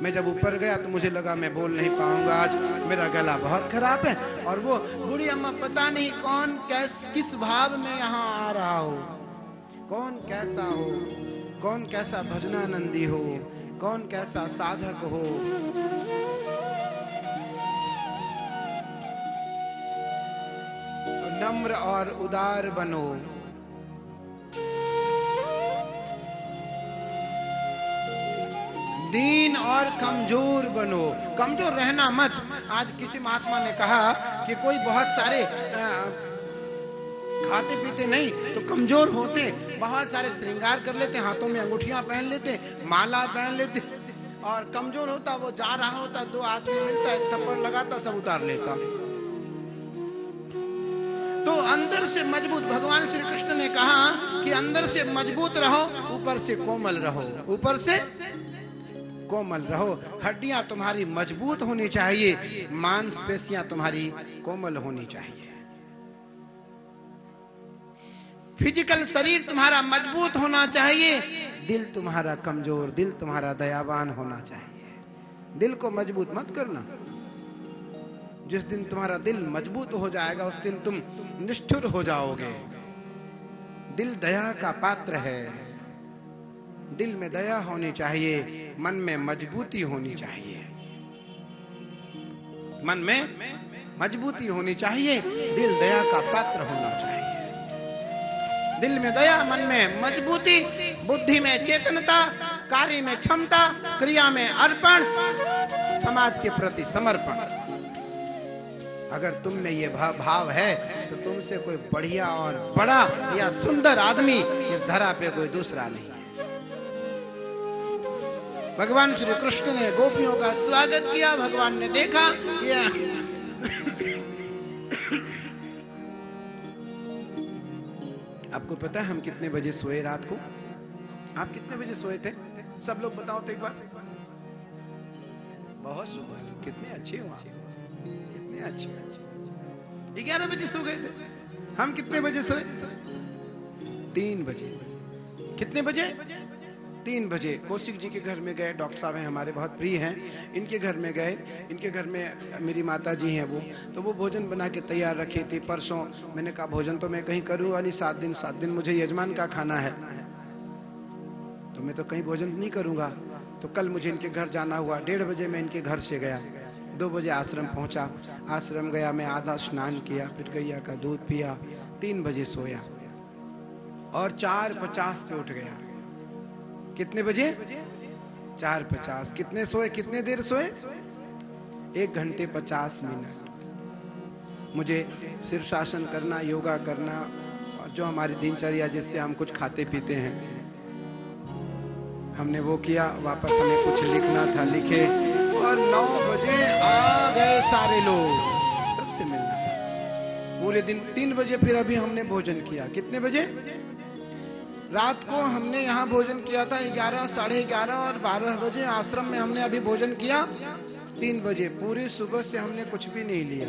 मैं जब ऊपर गया तो मुझे लगा मैं बोल नहीं पाऊंगा, आज मेरा गला बहुत खराब है। और वो बूढ़ी अम्मा पता नहीं कौन किस भाव में यहाँ आ रहा हो, कौन कैसा हो, कौन कैसा भजनानंदी हो, कौन कैसा साधक हो। नम्र और उदार बनो, दीन और कमजोर बनो। कमजोर रहना मत। आज किसी महात्मा ने कहा कि कोई बहुत सारे खाते पीते नहीं तो कमजोर होते, बहुत सारे श्रृंगार कर लेते, हाथों में अंगूठियां पहन लेते, माला पहन लेते, और कमजोर होता वो जा रहा होता, दो आदमी मिलता, एक थप्पड़ लगाता, सब उतार लेता। तो अंदर से मजबूत, भगवान श्री कृष्ण ने कहा कि अंदर से मजबूत रहो, ऊपर से कोमल रहो, ऊपर से कोमल रहो। हड्डियां तुम्हारी मजबूत होनी चाहिए, मांसपेशियां तुम्हारी कोमल होनी चाहिए। फिजिकल शरीर तुम्हारा मजबूत होना चाहिए, दिल तुम्हारा कमजोर, दिल तुम्हारा दयावान होना चाहिए। दिल को मजबूत मत करना। जिस दिन तुम्हारा दिल मजबूत हो जाएगा उस दिन तुम निष्ठुर हो जाओगे। दिल दया का पात्र है, दिल में दया होनी चाहिए, मन में मजबूती होनी चाहिए, मन में मजबूती होनी चाहिए, दिल दया का पात्र होना चाहिए। दिल में दया, मन में मजबूती, बुद्धि में चेतनता, कार्य में क्षमता, क्रिया में अर्पण, समाज के प्रति समर्पण। अगर तुम में ये भाव है तो तुमसे कोई बढ़िया और बड़ा या सुंदर आदमी इस धरा पे कोई दूसरा नहीं है। भगवान श्री कृष्ण ने गोपियों का स्वागत किया। भगवान ने देखा कि आपको पता है हम कितने बजे सोए रात को? आप कितने बजे सोए थे? सब लोग बताओ तो एक बार। बहुत सुबह। कितने अच्छे हो आप, कितने अच्छे। 11 बजे सो गए थे। हम कितने बजे सोए? 3 बजे। कितने बजे? 3 बजे। कौशिक जी के घर में गए, डॉक्टर साहब हैं हमारे, बहुत प्रिय हैं, इनके घर में गए। इनके घर में मेरी माता जी हैं वो, तो वो भोजन बना के तैयार रखी थी। परसों मैंने कहा भोजन तो मैं कहीं करूँगा नहीं, 7 दिन मुझे यजमान का खाना है, तो मैं तो कहीं भोजन नहीं करूँगा। तो कल मुझे इनके घर जाना हुआ। 1:30 बजे मैं इनके घर से गया, 2 बजे आश्रम पहुँचा। आश्रम गया मैं, आधा स्नान किया, फिर गैया का दूध पिया, 3 बजे सोया और 4:50 पे उठ गया। कितने बजे? 4:50। कितने सोए? कितने देर सोए? 1 घंटे 50 मिनट। मुझे शीर्षासन करना, योगा करना, और जो हमारी दिनचर्या जिससे हम कुछ खाते पीते हैं हमने वो किया। वापस हमें कुछ लिखना था, लिखे, और 9 बजे आ गए सारे लोग, सबसे मिलना था पूरे दिन। 3 बजे फिर अभी हमने भोजन किया। कितने बजे? रात को हमने यहाँ भोजन किया था 11, 11:30 और 12 बजे आश्रम में हमने अभी भोजन किया 3 बजे। पूरी सुबह से हमने कुछ भी नहीं लिया।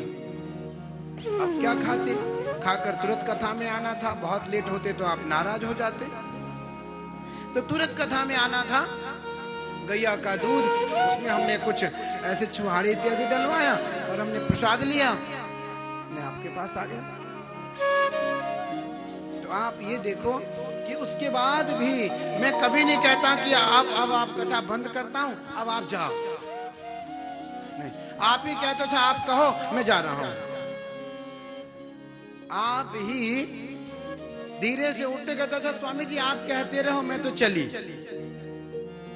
अब क्या खाते? खाकर तुरंत कथा में आना था। बहुत लेट होते तो आप नाराज हो जाते, तो तुरंत कथा में आना था। गैया का दूध, उसमें हमने कुछ ऐसे छुहाड़े इत्यादि डलवाया और हमने प्रसाद लिया। मैं आपके पास आ गया। तो आप ये देखो कि उसके बाद भी मैं कभी नहीं कहता कि अब आप कथा बंद करता हूं, अब आप जाओ, नहीं। आप ही कहते थे आप कहो मैं जा रहा हूं। आप ही धीरे से उठते कहता था स्वामी जी आप कहते रहो, मैं तो चली।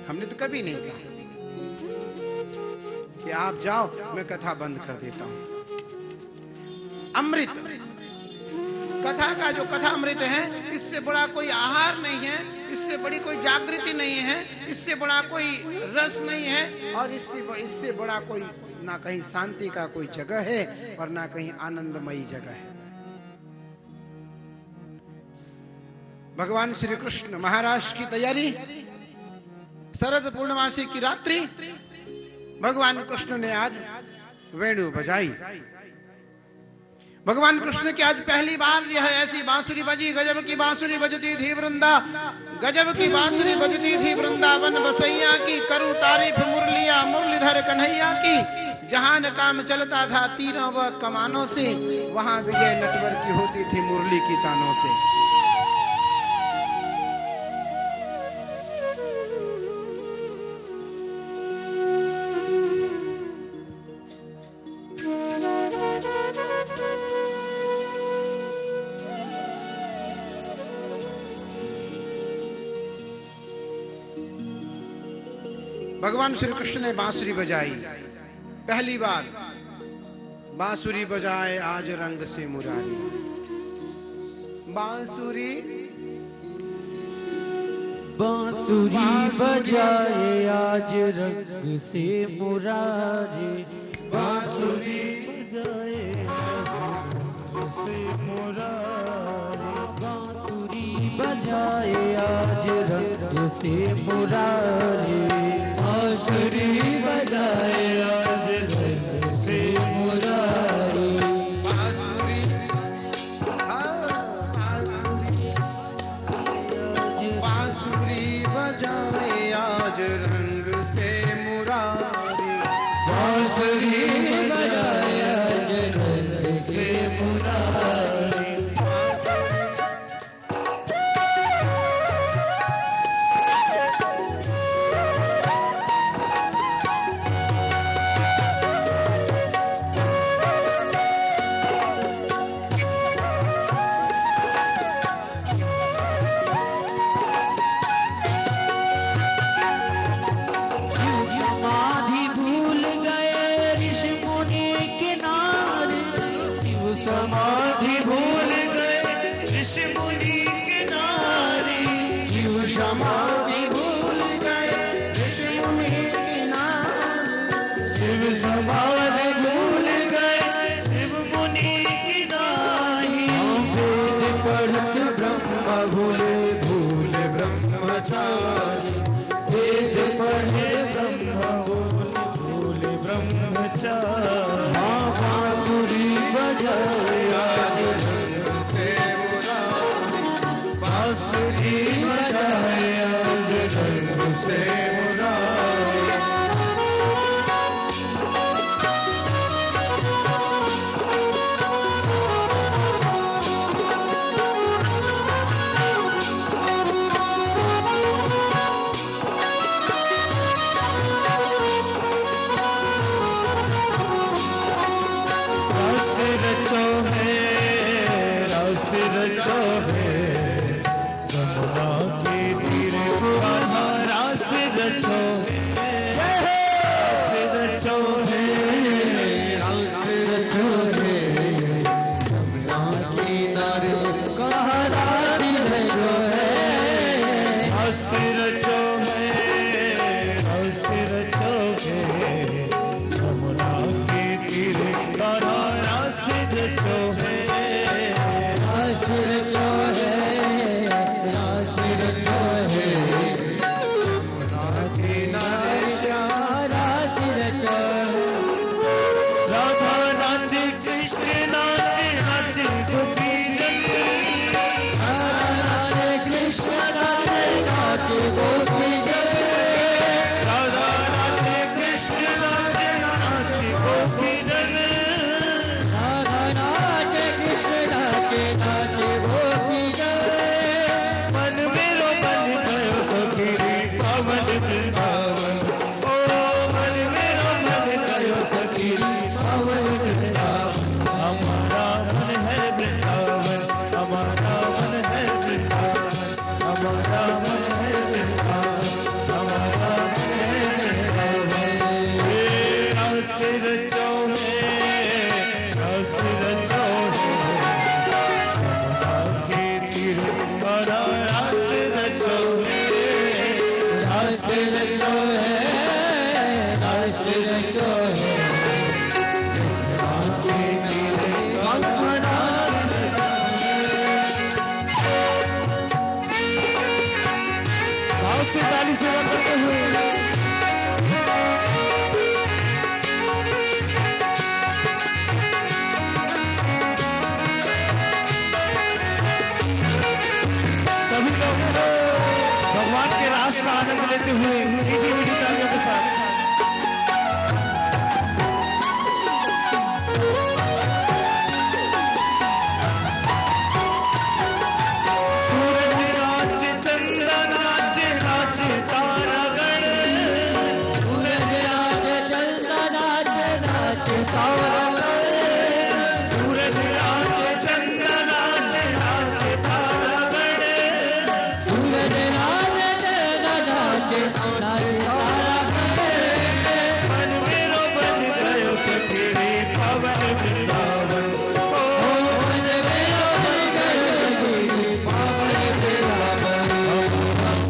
हमने तो कभी नहीं कहा कि आप जाओ मैं कथा बंद कर देता हूं। अमृत, कथा का जो कथा अमृत है, इससे बड़ा कोई आहार नहीं है, इससे बड़ी कोई जागृति नहीं है, इससे बड़ा कोई रस नहीं है, और इससे बड़ा कोई ना कहीं शांति का कोई जगह है और ना कहीं आनंदमयी जगह है। भगवान श्री कृष्ण महाराज की तैयारी, शरद पूर्णमासी की रात्रि, भगवान कृष्ण ने आज वेणु बजाई। भगवान कृष्ण की आज पहली बार यह ऐसी बांसुरी बजी, गजब की बांसुरी बजती थी वृंदा, गजब की बांसुरी बजती थी वृंदावन बसैया की, करूं तारीफ मुरलिया मुरलीधर कन्हैया की। जहां न काम चलता था तीरों व कमानों से, वहां विजय नटवर की होती थी मुरली की तानों से। भगवान श्री कृष्ण ने बांसुरी बजाई पहली बार। बांसुरी बजाए आज रंग से मुरारी, बांसुरी बांसुरी बजाए आज रंग से मुरारी, बांसुरी बजाए रंग से मुरारी, बांसुरी बजाए आज रंग से मुरारी, बांसुरी बजाए आज रंग से मुरारी, बांसुरी बांसुरी बजाए आज रंग से मुरारी, बांसुरी बजाए आज रंग से मुरारी। समाधि भूल गए ऋषि मुनि के नारी, जीव समाधि भूल गए ऋषि मुनि के नारी, शिव समाधि भूल गए शिव मुनि की नारी। वेद पढ़त ब्रह्म भूले भूले ब्रह्मचारी, वेद पढ़े ब्रह्म भूले ब्रह्मचारी, बांसुरी बजाए आज रंग से मुरारी, बांसुरी बजाए आज रंग से मुरारी। रस रचो है रस रचो है यमुना के तीर राधा, रस रचो है रस रचो है रस रचो है यमुना किनारे, कहा राशि रचो है, रस रचो है रस रचो है यमुना के तीर राधा, रस रचो है रस रचो है करते हुए मीठी मीठी तालियों के साथ सूरज नाचे चंद्र नाचे नाचे तारागण सूरज नाचे चंद्र नाचे नाचे तारागण सूरज नाचे चंद्र नाचे नाचे तारागण सूरज नाचे चंद्र नाचे नाचे तारागण मन मेरो बन गयो सखी रे पावन वृंदावन मन मेरो बन गयो सखी पावन वृंदावन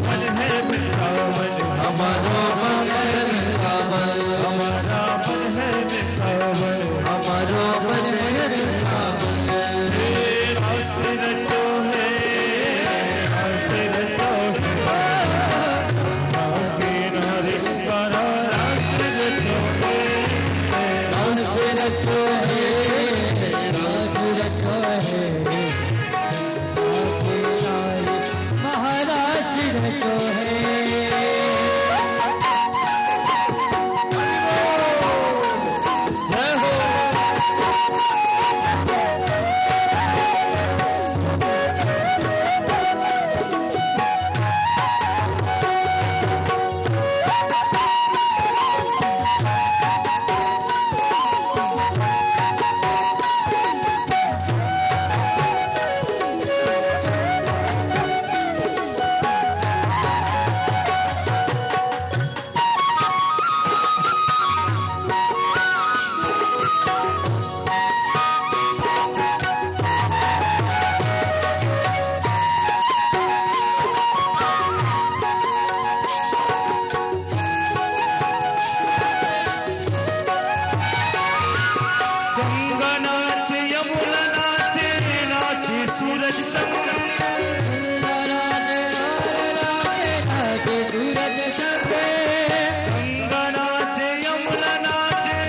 मन है वृंदावन हमारो मन है वृंदावन हमारा मन है वृंदावन हमारो मन है वृंदावन रस रचो है रस रचो है किनारे पर रस रचो है रस रचो है रस रचो है महाराज रचो है जय हो गंगा नाचे यमुना नाचे नाचे सूरज संग सूरज संगे गंगा नाचे यमुना नाचे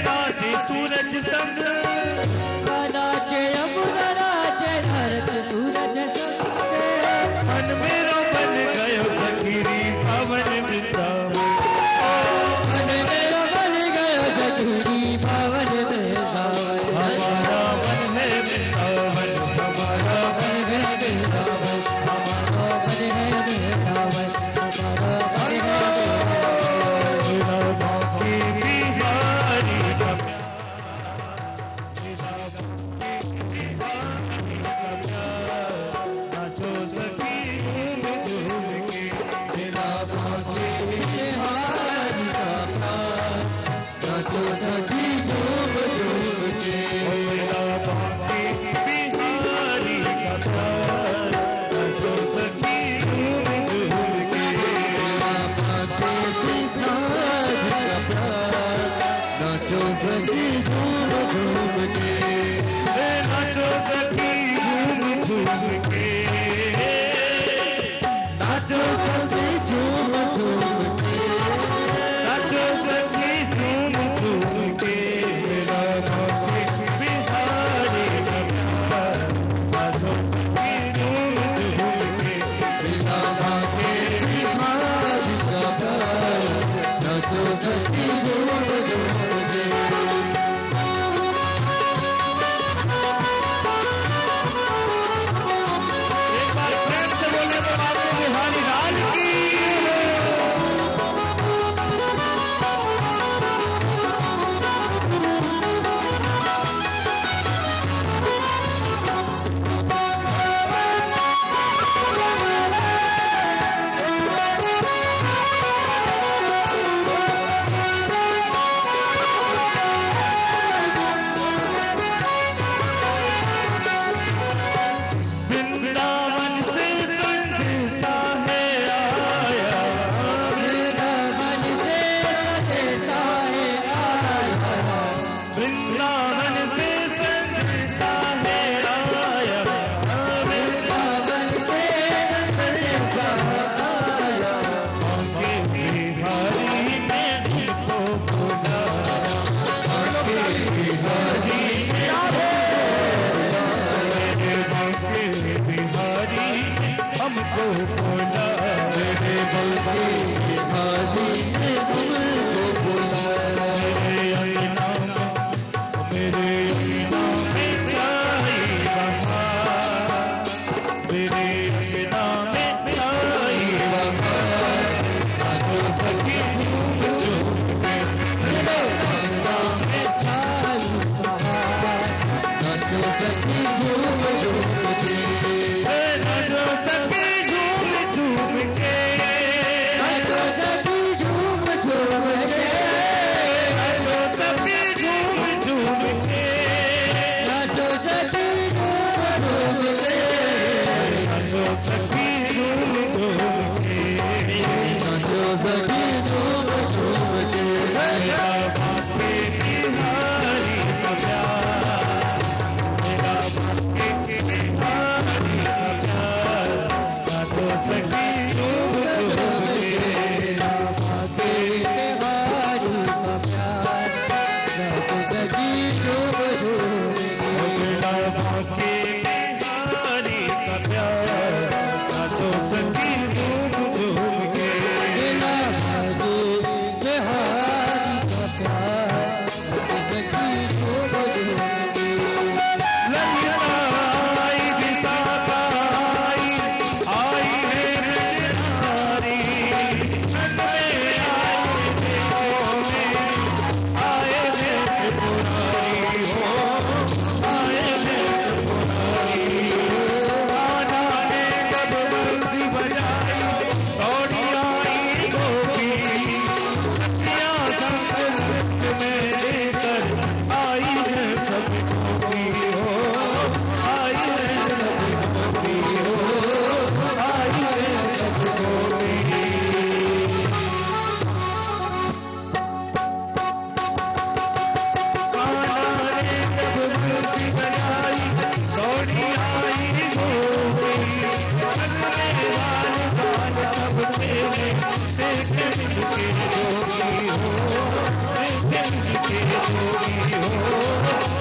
नाचे सूरज संग नाचे यमुना नाचे नरक सूरज संगे मन मेरो बन गयो सखीरी पावन वृंदावन मन मेरो बन गयो सखी पावन वृंदावन हमारा मन है वृंदावन हमारा मन है वृंदावन हमारा मन है वृंदावन हमारा मन है वृंदावन की बिहारी का नाचो सखी झूम झूम के नाचो सखी झूम झूम के बिहारी का प्यार नाचो सखी झूम झूम के नाचो सखी झूम झूम के नाचो सखी झूम झूम के नाचो सखी झूम झूम के नाचो सखी झूम झूम के मेरा भाग्य बिहारी का प्यार नाचो सखी झूम झूम के बिना भागे बिहारी का प्यार नाचो सखी झूम झूम के एक बार प्रेम से बोले तो आपको बिहारी लाल की वृंदावन से संदेशा है आया वृंदावन से संदेशा है आया वृंदावन से संदेशा है आया वृंदावन से संदेशा आया के बिहारी ने देखो खुदा के बिहारी हमको बोला मेरे बल तेरे अंगना में आई बहार, नाचो सखी झूम झूम के। तेरे अंगना में छाई बहार, नाचो सखी झूम झूम के। नाचो सखी झूम झूम के, नाचो सखी झूम झूम के। नाचो सखी झूम झूम के, नाचो सखी झूम झूम के। नाचो सखी झूम झूम के। नाचो सखी झूम झूम के। मेरा बापे बिहारी का प्यार, मेरा बापे बिहारी का प्यार, नाचो सखी झूम झूम के। आगे बिहारी का प्यार, नाचो सखी झूम झूम के। मेरा बापे बिहारी का प्यार, नाचो सखी झूम झूम के। बिना भागे बिहारी का प्यार, नाचो सखी झूम झूम के। ललिताई विशाखा आई है नटनारी, नट में आए देखो में आए हैं त्रिपुरारी हो, आए हैं त्रिपुरारी। आना ने जब बंसी बजाई दौड़ी आई गोपी, सखियां संग नृत्य में लेकर आई है सब गोपी हो, आई है सब गोपी हो, आई है सब गोपी। आना ने जब बंसी बजाई दौड़ी आई गोपी, अगले वाल बाल सब तेरे देखे मिलके जोगी हो, देखे मिलके जोगी हो,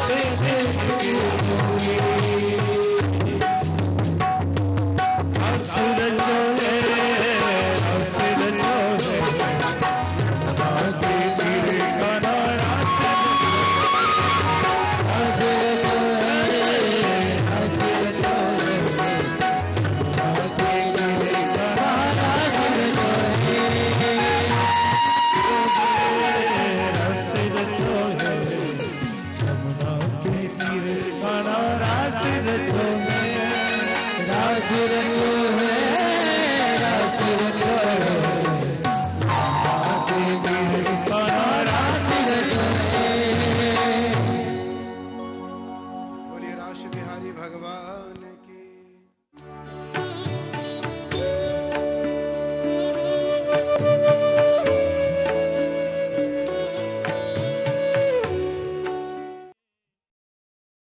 देखे मिलके जोगी। असुर जो है, असुर जो है, आगे गिरे गाना असुर हासिल तो है, हासिल तो है, आगे गिरे गाना हासिल तो है। असुर जो है, यमुना के तीरे गाना असुर जो है। हासिल तो है, हासिल तो है, आगे गिरे गाना हासिल तो है। बोलिए राष्ट्र बिहारी भगवान